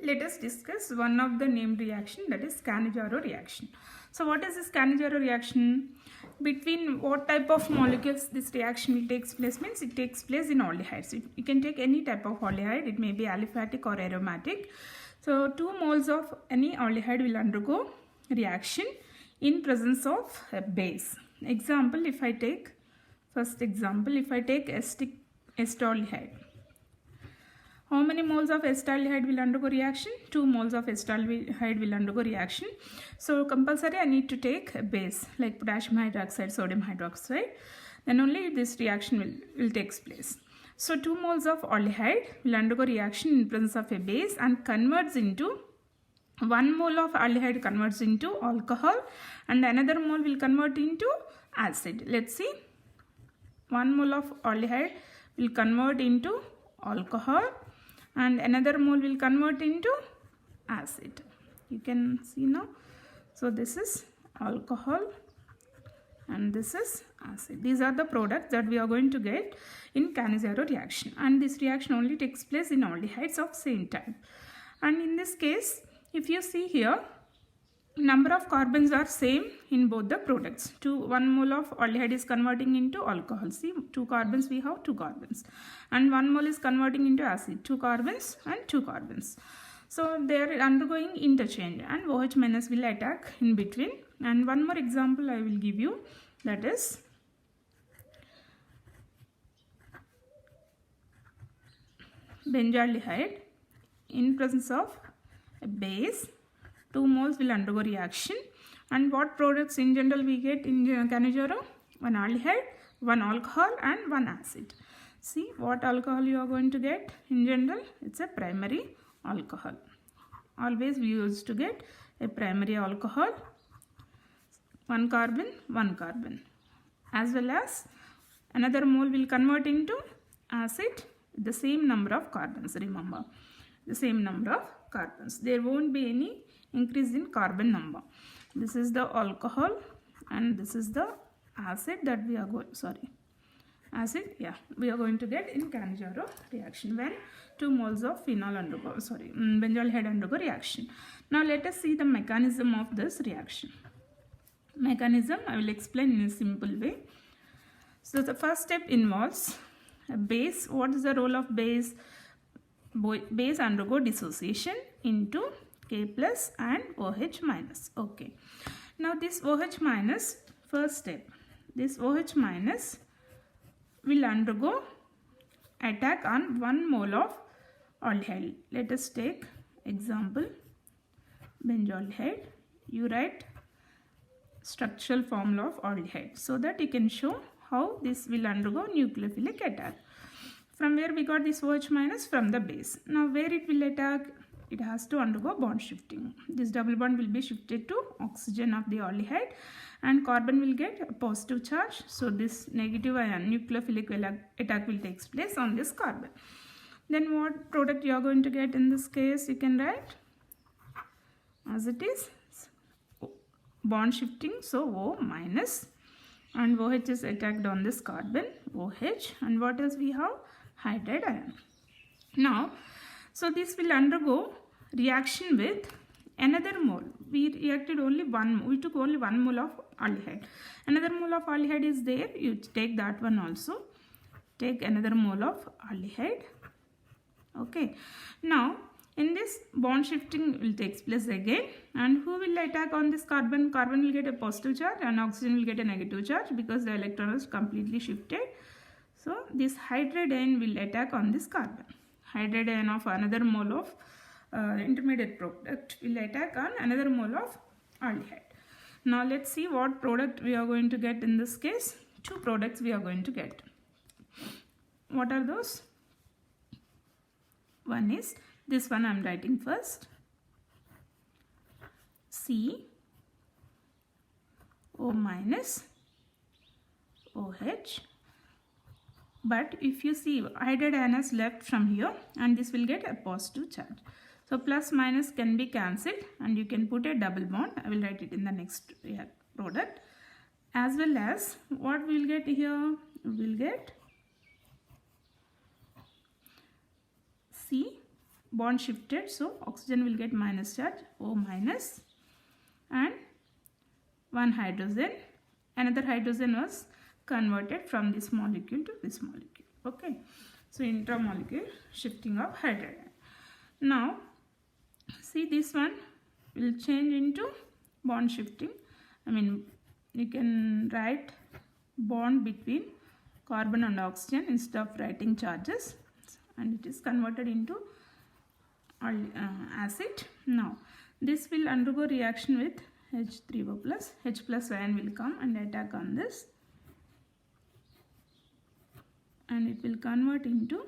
Let us discuss one of the named reaction, that is Cannizzaro reaction. So what is this Cannizzaro reaction? Between what type of molecules this reaction will take place means it takes place in aldehydes. You can take any type of aldehyde, it may be aliphatic or aromatic. So 2 moles of any aldehyde will undergo reaction in presence of a base. Example, if I take acetaldehyde. How many moles of acetaldehyde will undergo reaction? 2 moles of acetaldehyde will undergo reaction. So compulsory I need to take a base like potassium hydroxide, sodium hydroxide. Then only this reaction will take place. So 2 moles of aldehyde will undergo reaction in presence of a base and converts into 1 mole of aldehyde converts into alcohol and another mole will convert into acid. Let's see. 1 mole of aldehyde will convert into alcohol and another mole will convert into acid. You can see now. So this is alcohol and this is acid. These are the products that we are going to get in Cannizzaro reaction, and this reaction only takes place in aldehydes of same type. And in this case, if you see here, number of carbons are same in both the products. 1 mole of aldehyde is converting into alcohol. See, 2 carbons we have 2 carbons, and 1 mole is converting into acid, 2 carbons and 2 carbons. So they are undergoing interchange and OH minus will attack in between. And one more example I will give you, that is benzaldehyde. In presence of a base, 2 moles will undergo reaction. And what products in general we get in Cannizzaro? 1 aldehyde, 1 alcohol and 1 acid. See what alcohol you are going to get in general? It's a primary alcohol. Always we used to get a primary alcohol, 1 carbon, 1 carbon. As well as another mole will convert into acid, the same number of carbons, remember. The same number of carbons. There won't be any increase in carbon number. This is the alcohol and this is the acid that we are going, we are going to get in Cannizzaro reaction when 2 moles of benzaldehyde undergo reaction. Now let us see the mechanism of this reaction. Mechanism I will explain in a simple way. So the first step involves a base. What is the role of base? Base undergo dissociation into K plus and OH minus. Okay. Now this OH minus, first step, this OH minus will undergo attack on 1 mole of aldehyde. Let us take example benzaldehyde. You write structural formula of aldehyde so that you can show how this will undergo nucleophilic attack. From where we got this OH minus? From the base. Now where it will attack? It has to undergo bond shifting. This double bond will be shifted to oxygen of the aldehyde and carbon will get a positive charge. So this negative ion nucleophilic attack will take place on this carbon. Then what product you are going to get in this case? You can write as it is, bond shifting, so O minus, and OH is attacked on this carbon, OH, and what else we have? Hydride ion. Now, so this will undergo reaction with another mole. We took only 1 mole of aldehyde. Another mole of aldehyde is there. You take that one also. Take another mole of aldehyde. Okay. Now, in this bond shifting will take place again, and who will attack on this carbon? Carbon will get a positive charge and oxygen will get a negative charge because the electron is completely shifted. So this hydride ion will attack on this carbon. Hydride ion of another mole of intermediate product will attack on another mole of aldehyde. Now let's see what product we are going to get in this case. 2 products we are going to get. What are those? One is this one I am writing first. CO minus OH. But if you see, hydride ion is left from here and this will get a positive charge. So plus minus can be cancelled and you can put a double bond. I will write it in the next product. As well as what we will get here? We will get bond shifted, so oxygen will get minus charge, O minus, and one hydrogen, another hydrogen was converted from this molecule to this molecule. Okay, so intramolecular shifting of hydrogen. Now see, this one will change into bond shifting. I mean, you can write bond between carbon and oxygen instead of writing charges, and it is converted into acid. Now this will undergo reaction with H3O plus. H plus ion will come and attack on this, and it will convert into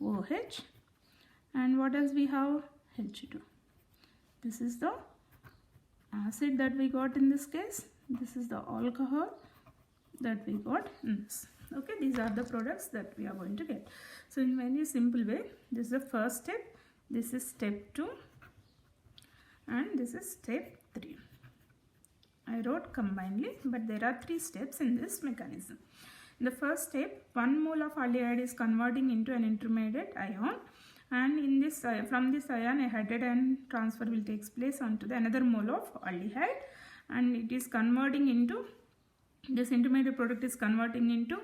COH. And what else we have? H2. This is the acid that we got in this case. This is the alcohol that we got in this. Okay, these are the products that we are going to get. So in very simple way, this is the first step, this is step 2, and this is step 3. I wrote combinedly, but there are 3 steps in this mechanism. In the first step, 1 mole of aldehyde is converting into an intermediate ion, and in this from this ion a hydrogen transfer will take place onto the another mole of aldehyde, and it is converting into this intermediate product is converting into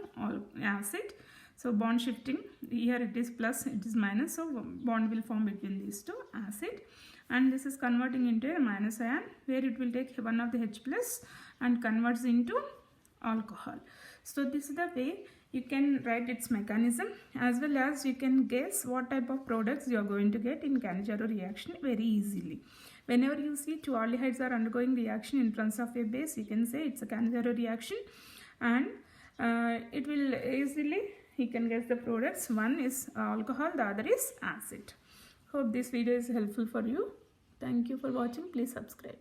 acid. So bond shifting, here it is plus, it is minus, so bond will form between these two, acid, and this is converting into a minus ion where it will take one of the H plus and converts into alcohol. So this is the way you can write its mechanism, as well as you can guess what type of products you are going to get in Cannizzaro reaction very easily. Whenever you see 2 aldehydes are undergoing reaction in presence of a base, you can say it's a Cannizzaro reaction, and it will easily, you can guess the products. One is alcohol, the other is acid. Hope this video is helpful for you. Thank you for watching. Please subscribe.